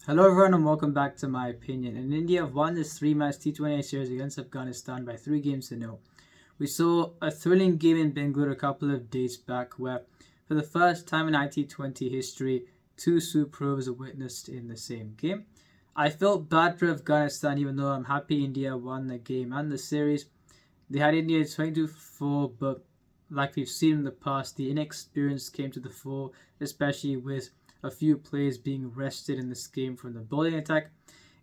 Hello everyone and welcome back to my opinion. And India won this 3-match T20 series against Afghanistan by 3 games to 0. We saw a thrilling game in Bangalore a couple of days back where for the first time in IT20 history, two superovers were witnessed in the same game. I felt bad for Afghanistan even though I'm happy India won the game and the series. They had India 22-4, but like we've seen in the past, the inexperience came to the fore, especially with a few players being rested in this game from the bowling attack.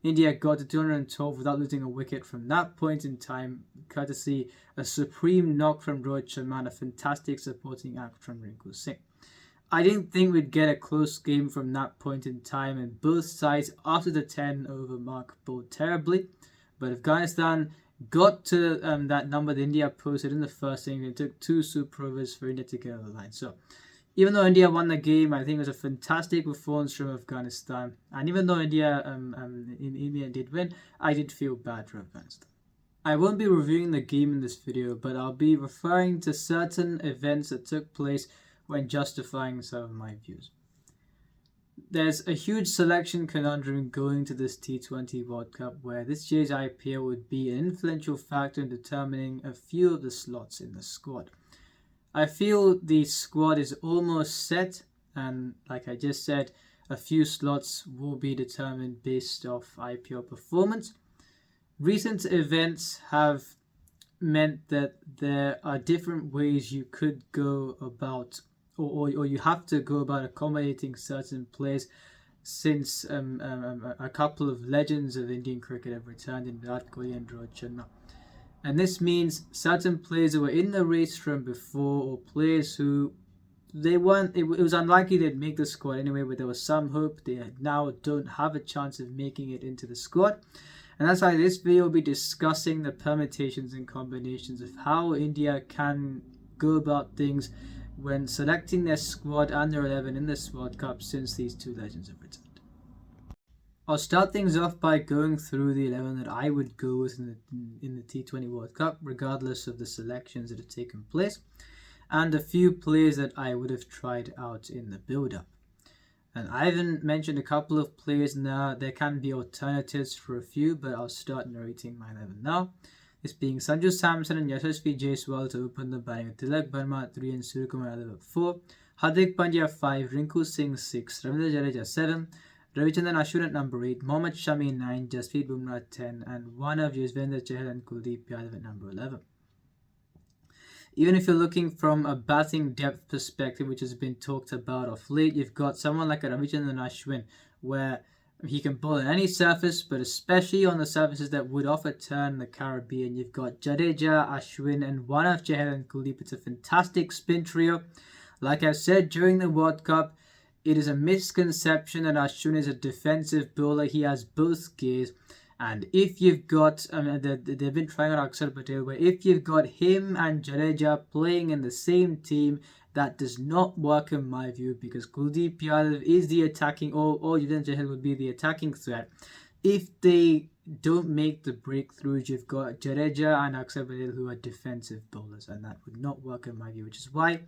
India got to 212 without losing a wicket from that point in time, courtesy a supreme knock from Rohit Sharma and a fantastic supporting act from Rinku Singh. I didn't think we'd get a close game from that point in time, and both sides after the 10 over mark bowled terribly, but Afghanistan got to that number that India posted in the first inning. It took two super overs for India to get over the line. So even though India won the game, I think it was a fantastic performance from Afghanistan. And even though India did win, I did feel bad for Afghanistan. I won't be reviewing the game in this video, but I'll be referring to certain events that took place when justifying some of my views. There's a huge selection conundrum going to this T20 World Cup where this year's IPL would be an influential factor in determining a few of the slots in the squad. I feel the squad is almost set, and like I just said, a few slots will be determined based off IPL performance. Recent events have meant that there are different ways you could go about or you have to go about accommodating certain players since a couple of legends of Indian cricket have returned in Virat Kohli and Rohit Sharma. And this means certain players who were in the race from before, or players who they weren't, it was unlikely they'd make the squad anyway, but there was some hope. They now don't have a chance of making it into the squad. And that's why this video will be discussing the permutations and combinations of how India can go about things when selecting their squad and their 11 in this World Cup since these two legends have returned. I'll start things off by going through the 11 that I would go with in the T20 World Cup, regardless of the selections that have taken place, and a few players that I would have tried out in the build-up. And I haven't mentioned a couple of players now. There can be alternatives for a few, but I'll start narrating my 11 now. This being Sanju Samson and Yashasvi Jaiswal to open the batting with Tilak Verma at 3 and Suryakumar Yadav at 4, Hardik Pandya 5, Rinku Singh 6, Ravindra Jadeja 7, Ravichandran Ashwin at number 8, Mohammad Shami 9, Jasprit Bumrah 10, and one of Yuzvendra Chahal and Kuldeep Yadav at number 11. Even if you're looking from a batting depth perspective, which has been talked about of late, you've got someone like a Ravichandran Ashwin, where he can bowl on any surface, but especially on the surfaces that would offer turn the Caribbean. You've got Jadeja, Ashwin, and one of Chahal and Kuldeep. It's a fantastic spin trio. Like I said during the World Cup, it is a misconception that Ashwin is a defensive bowler. He has both gears. And if you've got, they've been trying out Akshar Patel, where if you've got him and Jadeja playing in the same team, that does not work in my view, because Kuldeep Yadav is the attacking, or Yuzvendra Chahal would be the attacking threat. If they don't make the breakthroughs, you've got Jadeja and Akshar Patel who are defensive bowlers, and that would not work in my view, which is why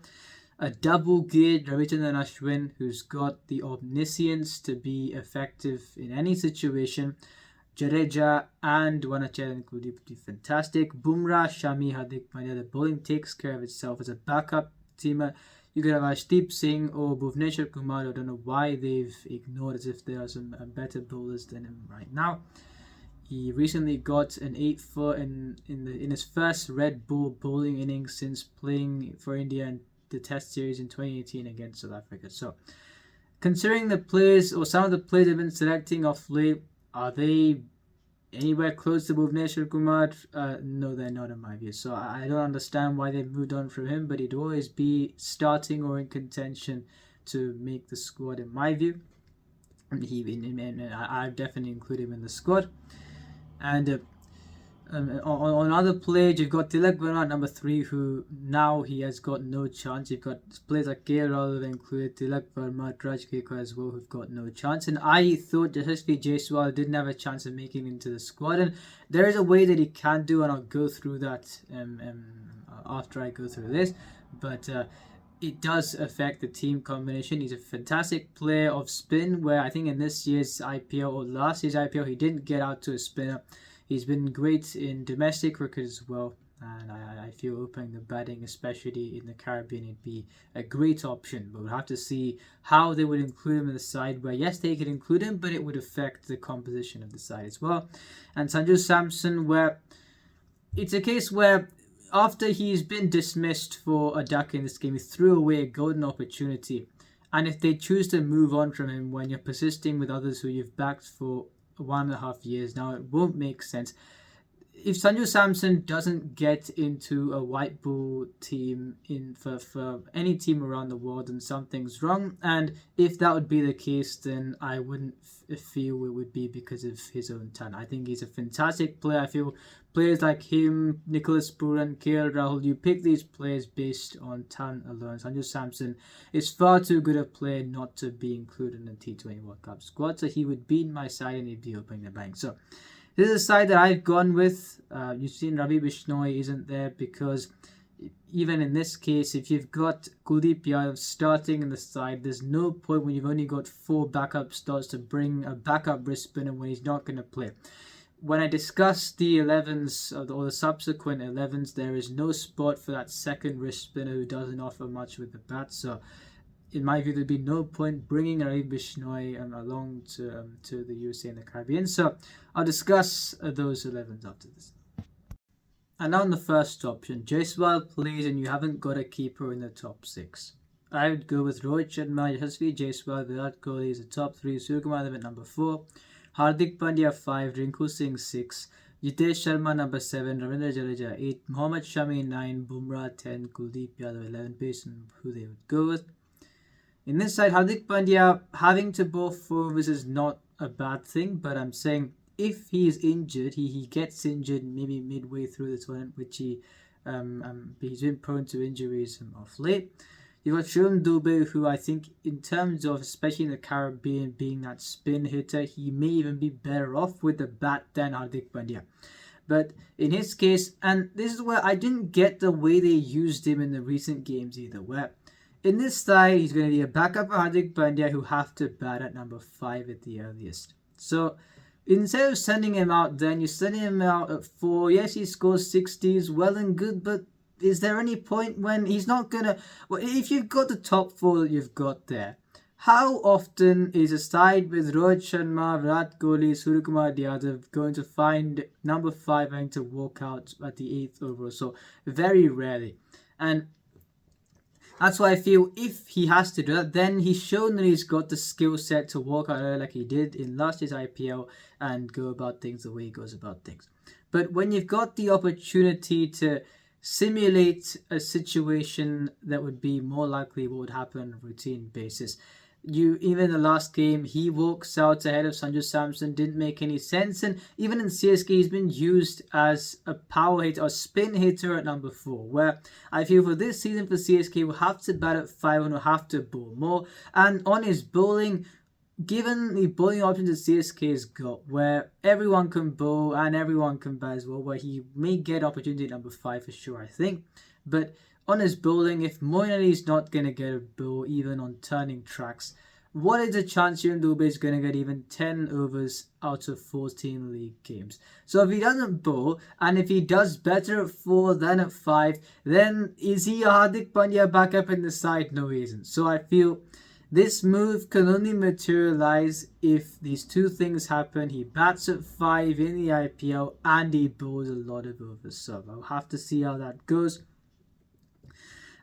a double-geared Ravichandran Ashwin, who's got the omniscience to be effective in any situation, Jadeja and Wanachal and Kuldeep would be fantastic. Bumrah, Shami, Hardik Pandya, the bowling takes care of itself as a backup teamer. You could have Ashdeep Singh or Bhuvneshwar Kumar. I don't know why they've ignored as if there are some better bowlers than him right now. He recently got an 8-4 in his first red ball bowling innings since playing for India in the Test series in 2018 against South Africa. So, considering the players or some of the players have been selecting off late, are they anywhere close to Bhuvneshwar Kumar? No, they're not in my view. So I don't understand why they've moved on from him, but he'd always be starting or in contention to make the squad in my view. And I've definitely included him in the squad. And on other players, you've got Tilak Verma at number 3, who now he has got no chance. You've got players like KL Rahul included, Tilak Verma, Raj Kekar as well, who've got no chance. And I thought Yashasvi Jaiswal didn't have a chance of making it into the squad. And there is a way that he can do, and I'll go through that after I go through this. But it does affect the team combination. He's a fantastic player of spin, where I think in this year's IPL or last year's IPL he didn't get out to a spinner. He's been great in domestic cricket as well, and I feel opening the batting, especially in the Caribbean, it'd be a great option. But we'll have to see how they would include him in the side, where yes, they could include him, but it would affect the composition of the side as well. And Sanju Samson, where it's a case where after he's been dismissed for a duck in this game, he threw away a golden opportunity. And if they choose to move on from him when you're persisting with others who you've backed for 1.5 years now, it won't make sense. If Sanju Samson doesn't get into a white ball team for any team around the world, then something's wrong. And if that would be the case, then I wouldn't feel it would be because of his own talent. I think he's a fantastic player. I feel players like him, Nicholas Puran, KL Rahul, you pick these players based on talent alone. Sanju Samson is far too good a player not to be included in the T20 World Cup squad. So he would be in my side and he'd be opening the bank. So this is a side that I've gone with. You've seen Ravi Bishnoi isn't there because even in this case, if you've got Kuldeep Yadav starting in the side, there's no point when you've only got 4 backup starts to bring a backup wrist spinner when he's not going to play. When I discuss the 11s or the subsequent 11s, there is no spot for that second wrist spinner who doesn't offer much with the bat. So in my view, there'd be no point bringing Ravi Bishnoi along to the USA and the Caribbean. So I'll discuss those 11s after this. And now on the first option, Jaiswal plays and you haven't got a keeper in the top 6. I would go with Rohit Sharma, Yashasvi Jaiswal, Virat Kohli is the top 3, Suryakumar at number 4, Hardik Pandya 5, Rinku Singh 6, Jitesh Sharma number 7, Ravindra Jadeja 8, Mohammad Shami 9, Bumrah 10, Kuldeep Yadav 11, based on who they would go with. In this side, Hardik Pandya having to bowl 4 overs is not a bad thing, but I'm saying if he is injured, he gets injured maybe midway through the tournament, which he's been prone to injuries of late. You've got Shivam Dubey, who I think in terms of, especially in the Caribbean, being that spin hitter, he may even be better off with the bat than Hardik Pandya. But in his case, and this is where I didn't get the way they used him in the recent games either, where in this side, he's going to be a backup for Hardik Pandya who have to bat at number 5 at the earliest. So instead of sending him out then, you're sending him out at 4. Yes, he scores 60s, well and good, but is there any point when he's not going to... Well, if you've got the top 4 that you've got there, how often is a side with Rohit Sharma, Virat Kohli, Suryakumar Yadav going to find number 5 having to walk out at the 8th over? So very rarely. And that's why I feel if he has to do that, then he's shown that he's got the skill set to walk out early like he did in last year's IPL and go about things the way he goes about things. But when you've got the opportunity to simulate a situation that would be more likely what would happen on a routine basis, even the last game, he walks out ahead of Sanju Samson, didn't make any sense. And even in CSK, he's been used as a power hitter or spin hitter at number 4, where I feel for this season for CSK, we'll have to bat at 5 and we'll have to bowl more. And on his bowling, given the bowling options that CSK has got, where everyone can bowl and everyone can bat as well, where he may get opportunity at number 5 for sure, I think. But on his bowling, if Moeen Ali's not going to get a bowl even on turning tracks, what is the chance Shivam Dubey is going to get even 10 overs out of 14 league games? So if he doesn't bowl, and if he does better at 4 than at 5, then is he a Hardik Pandya backup in the side? No, he isn't. So I feel this move can only materialize if these two things happen. He bats at 5 in the IPL and he bowls a lot of overs. So I'll have to see how that goes.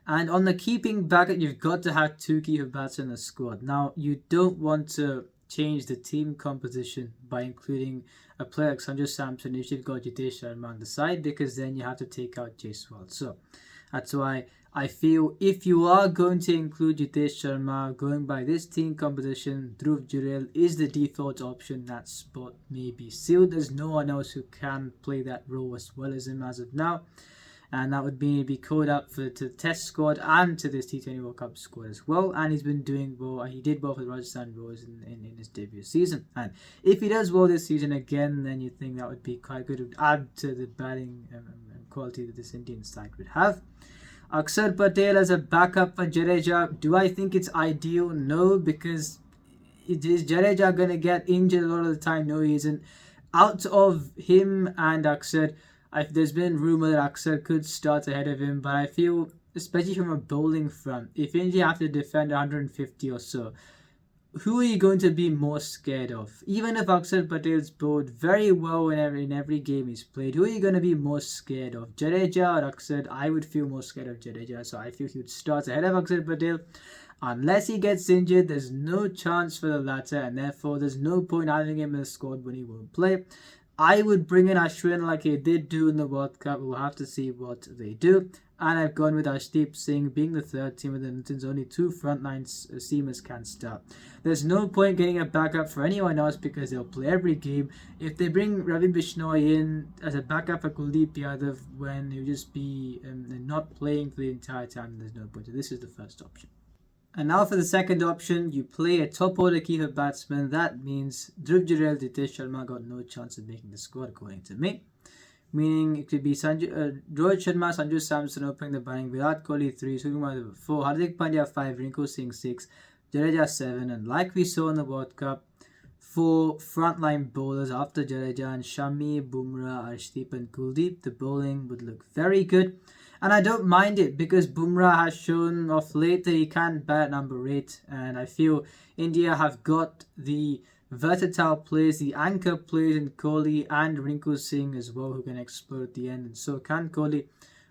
And on the keeping bracket, you've got to have 2 keeper bats in the squad. Now, you don't want to change the team composition by including a player like Sanju Samson if you've got Jitesh Sharma on the side, because then you have to take out Jaiswal. So that's why I feel if you are going to include Jitesh Sharma, going by this team composition, Dhruv Jurel is the default option. That spot may be sealed. There's no one else who can play that role as well as him as of now. And that would be called up to the Test squad and to this T20 World Cup squad as well. And he's been doing well. He did well for the Rajasthan Royals in his debut season. And if he does well this season again, then you think that would be quite good. It would add to the batting quality that this Indian side would have. Akshar Patel as a backup for Jadeja, do I think it's ideal? No, because is Jadeja going to get injured a lot of the time? No, he isn't. Out of him and Akshar, there's been rumour that Akshar could start ahead of him, but I feel, especially from a bowling front, if India have to defend 150 or so, who are you going to be more scared of? Even if Akshar Patel's bowled very well in every game he's played, who are you going to be more scared of? Jadeja or Akshar? I would feel more scared of Jadeja, so I feel he would start ahead of Akshar Patel. Unless he gets injured, there's no chance for the latter, and therefore there's no point having him in the squad when he won't play. I would bring in Ashwin like he did do in the World Cup. We'll have to see what they do. And I've gone with Arshdeep Singh being the third team, and since only two frontline seamers can start. There's no point getting a backup for anyone else because they'll play every game. If they bring Ravi Bishnoi in as a backup for Kuldeep Yadav when he'll just be not playing for the entire time, there's no point. So this is the first option. And now for the second option, you play a top order keeper batsman. That means Dhruv Jurel, Jitesh Sharma got no chance of making the squad according to me. Meaning it could be Rohit Sharma, Sanju Samson opening the batting, Virat Kohli 3, Suryakumar 4, Hardik Pandya 5, Rinku Singh 6, Jadeja 7, and like we saw in the World Cup, 4 frontline bowlers after Jadeja and Shami, Bumrah, Arshdeep and Kuldeep. The bowling would look very good. And I don't mind it because Bumrah has shown of late that he can bat number 8. And I feel India have got the versatile players, the anchor players in Kohli and Rinku Singh as well, who can explode at the end. And so can Kohli,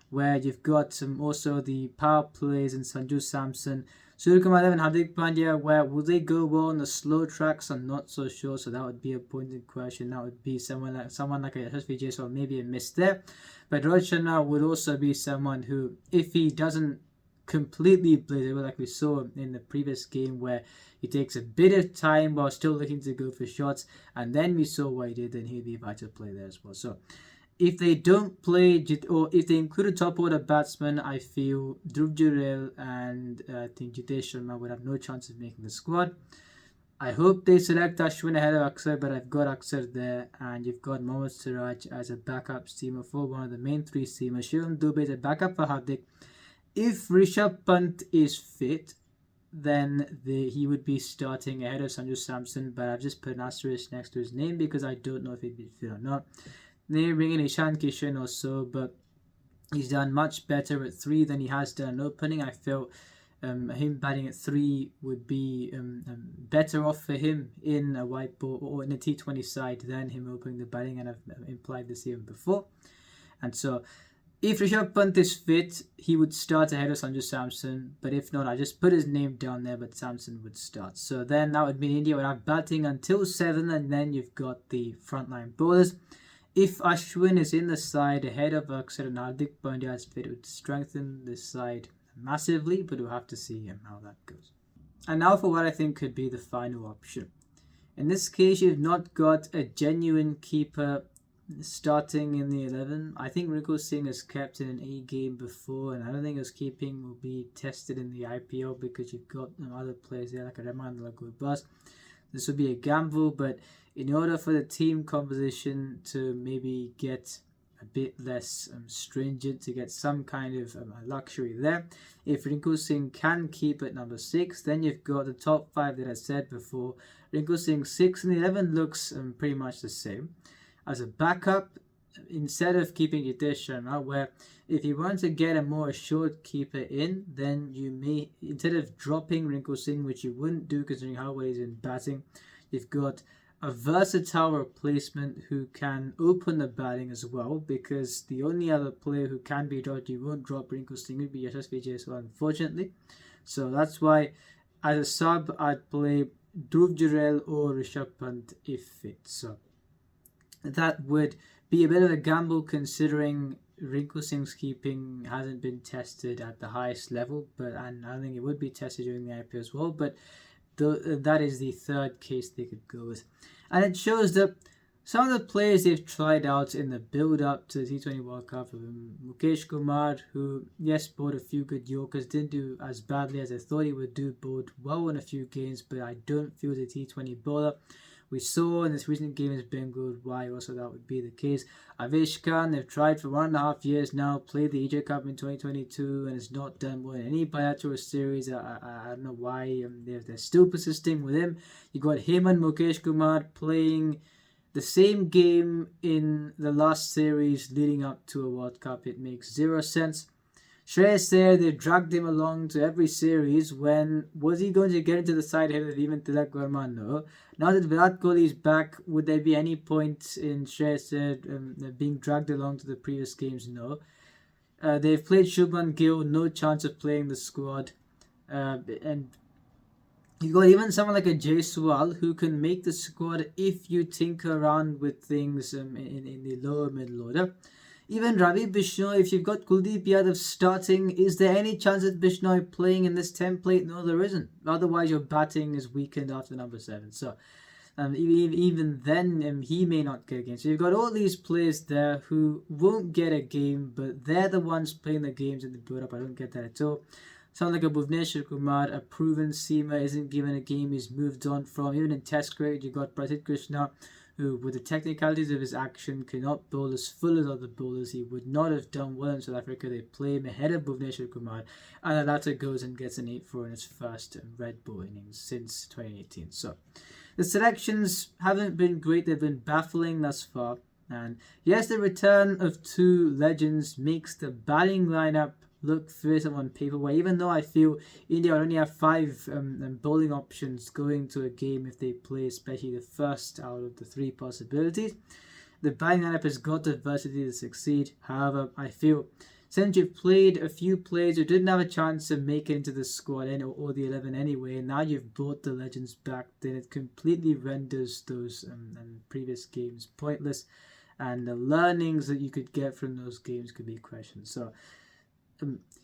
where you've got also the power plays in Sanju Samson, Suryakumar and Hardik Pandya, where will they go well on the slow tracks? I'm not so sure, so that would be a pointed question. That would be someone like a Yashasvi Jaiswal, maybe a miss there. But Rohit Sharma would also be someone who, if he doesn't completely blaze away like we saw in the previous game where he takes a bit of time while still looking to go for shots, and then we saw what he did, then he'd be a vital play there as well. So if they don't play, or if they include a top order batsman, I feel Dhruv Jurel and I think Jitesh Sharma would have no chance of making the squad. I hope they select Ashwin ahead of Akshar, but I've got Akshar there, and you've got Mohammad Siraj as a backup seamer for one of the main 3 seamers. Shivam Dubey is a backup for Hardik. If Rishabh Pant is fit, then he would be starting ahead of Sanju Samson, but I've just put an asterisk next to his name because I don't know if he'd be fit or not. They bring in Ishan Kishan or so, but he's done much better at 3 than he has done opening. I felt him batting at 3 would be better off for him in a white ball or in a T20 side than him opening the batting, and I've implied this even before. And so if Rishabh Pant is fit, he would start ahead of Sanju Samson, but if not, I just put his name down there, but Samson would start. So then that would mean India would have batting until 7, and then you've got the frontline bowlers. If Ashwin is in the side ahead of Akshar and Hardik Pandya is fit, it would strengthen this side massively, but we'll have to see how that goes. And now for what I think could be the final option. In this case, you've not got a genuine keeper starting in the 11. I think Rinku Singh has kept in an A game before, and I don't think his keeping will be tested in the IPL because you've got other players there like a Rahman Gurbaz. This would be a gamble, but in order for the team composition to maybe get a bit less stringent, to get some kind of luxury there, if Rinku Singh can keep at number 6, then you've got the top 5 that I said before. Rinku Singh 6 and 11 looks pretty much the same. As a backup, instead of keeping Jitesh Sharma, where if you want to get a more assured keeper in, then you may, instead of dropping Rinku Singh, which you wouldn't do considering how well he's in batting, you've got a versatile replacement who can open the batting as well, because the only other player who can be dropped, you won't drop Rinku Singh, would be Yashasvi Jaiswal, unfortunately. So that's why as a sub, I'd play Dhruv Jurel or Rishabh Pant if fit. So that would be a bit of a gamble considering Rinku Singh's keeping hasn't been tested at the highest level, and I think it would be tested during the IPL as well, but that is the third case they could go with. And it shows that some of the players they've tried out in the build-up to the T20 World Cup, Mukesh Kumar, who, yes, bowled a few good Yorkers, didn't do as badly as I thought he would do, bowled well in a few games, but I don't feel the T20 bowler. We saw in this recent game against Bangalore why also that would be the case. Avesh Khan, they've tried for 1.5 years now, played the Asia Cup in 2022 and it's not done well in any bilateral series. I don't know why they're still persisting with him. You got him and Mukesh Kumar playing the same game in the last series leading up to a World Cup. It makes zero sense. Shreyas Iyer, they dragged him along to every series. When was he going to get into the side ahead of even Tilak Verma? No. Now that Virat Kohli is back, would there be any point in Shreyas Iyer being dragged along to the previous games? No. They've played Shubman Gill, no chance of playing the squad. And you got even someone like a Jaiswal who can make the squad if you tinker around with things in the lower middle order. Even Ravi Bishnoi, if you've got Kuldeep Yadav starting, is there any chance of Bishnoi playing in this template? No, there isn't. Otherwise, your batting is weakened after number 7. So, even then, he may not get a game. So you've got all these players there who won't get a game, but they're the ones playing the games in the build-up. I don't get that at all. Sound like a Bhuvneshwar Kumar, a proven seamer, isn't given a game he's moved on from. Even in Test cricket, you got Prasidh Krishna, who, with the technicalities of his action, cannot bowl as full as other bowlers. He would not have done well in South Africa. They play him ahead of Bhuvneshwar Kumar, and the latter goes and gets an 8-4 in his first red ball innings since 2018. So, the selections haven't been great. They've been baffling thus far. And yes, the return of 2 legends makes the batting lineup look fearsome on paper, where even though I feel India will only have 5 bowling options going to a game if they play especially the first out of the 3 possibilities, the batting lineup has got the diversity to succeed. However, I feel since you've played a few players who didn't have a chance to make it into the squad or the 11 anyway, and now you've brought the legends back, then it completely renders those previous games pointless, and the learnings that you could get from those games could be questioned. So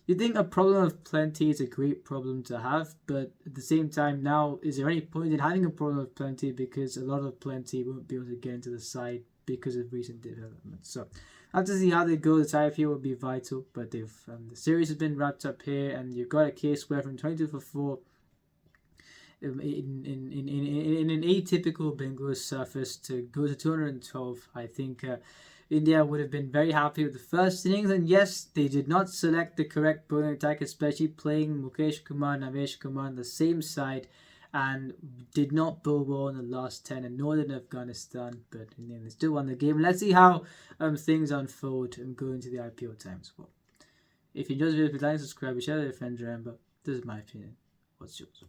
you think a problem of plenty is a great problem to have, but at the same time now, is there any point in having a problem of plenty, because a lot of plenty won't be able to get into the side because of recent developments. So I have to see how they go. The tie will be vital, but the series has been wrapped up here, and you've got a case where from 22 for 4 in an atypical Bangalore surface to go to 212, I think India would have been very happy with the first innings. And yes, they did not select the correct bowling attack, especially playing Mukesh Kumar and Avesh Kumar on the same side, and did not bowl well in the last 10, and nor did Afghanistan, but in the end they still won the game. Let's see how things unfold and go into the IPL time as well. If you enjoyed the video, please like and subscribe, share with your friends. Remember, this is my opinion. What's yours?